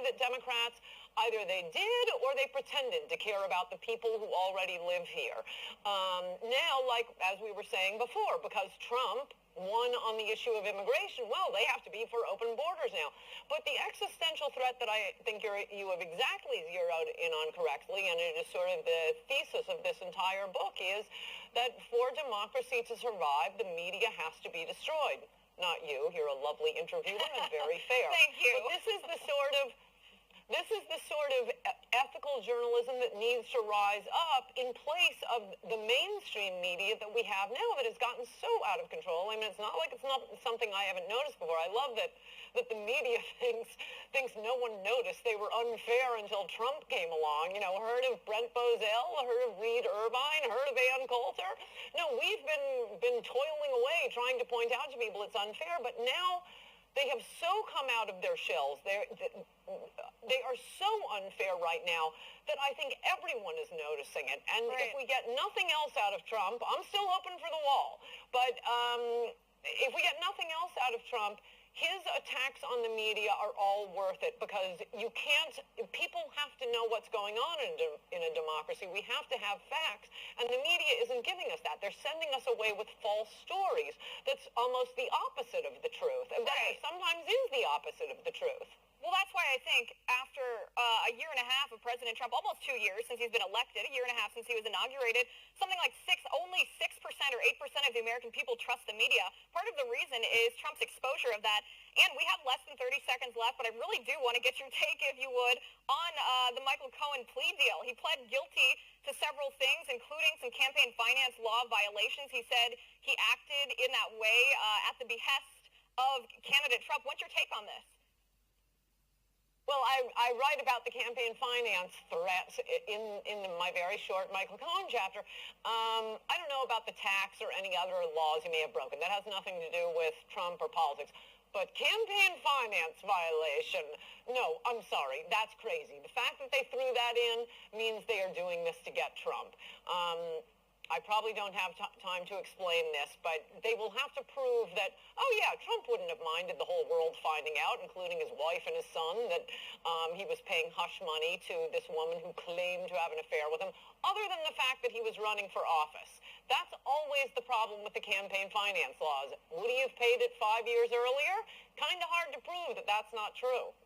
that Democrats, either they did or they pretended to care about the people who already live here. Now, like as we were saying before, because Trump won on the issue of immigration, well, they have to be for open borders now. But the existential threat that I think you have exactly zeroed in on correctly, and it is sort of the thesis of this entire book, is that for democracy to survive, the media has to be destroyed. Not you. You're a lovely interviewer and very fair. Thank you. But this is the sort of ethical journalism that needs to rise up in place of the mainstream media that we have now that has gotten so out of control. I mean, it's not like it's not something I haven't noticed before. I love that the media thinks no one noticed they were unfair until Trump came along. You know, heard of Brent Bozell, heard of Reed Irvine, heard of Ann Coulter? No, we've been toiling away trying to point out to people it's unfair, but now they have so come out of their shells. They are so unfair right now that I think everyone is noticing it. And if we get nothing else out of Trump, I'm still hoping for the wall. But if we get nothing else out of Trump, his attacks on the media are all worth it, because you can't, people have to know what's going on in a democracy. We have to have facts, and the media isn't giving us that. They're sending us away with false stories that's almost the opposite of the truth, and that sometimes is the opposite of the truth. Well, that's why I think after a year and a half of President Trump, almost 2 years since he's been elected, a year and a half since he was inaugurated, something like only 6% or 8% of the American people trust the media. Part of the reason is Trump's exposure of that. And we have less than 30 seconds left, but I really do want to get your take, if you would, on the Michael Cohen plea deal. He pled guilty to several things, including some campaign finance law violations. He said he acted in that way at the behest of candidate Trump. What's your take on this? Well, I write about the campaign finance threats in my very short Michael Cohen chapter. I don't know about the tax or any other laws he may have broken. That has nothing to do with Trump or politics. But campaign finance violation, no, I'm sorry, that's crazy. The fact that they threw that in means they are doing this to get Trump. I probably don't have time to explain this, but they will have to prove that, oh yeah, Trump wouldn't have minded the whole world finding out, including his wife and his son, that he was paying hush money to this woman who claimed to have an affair with him, other than the fact that he was running for office. That's always the problem with the campaign finance laws. Would he have paid it 5 years earlier? Kind of hard to prove that that's not true.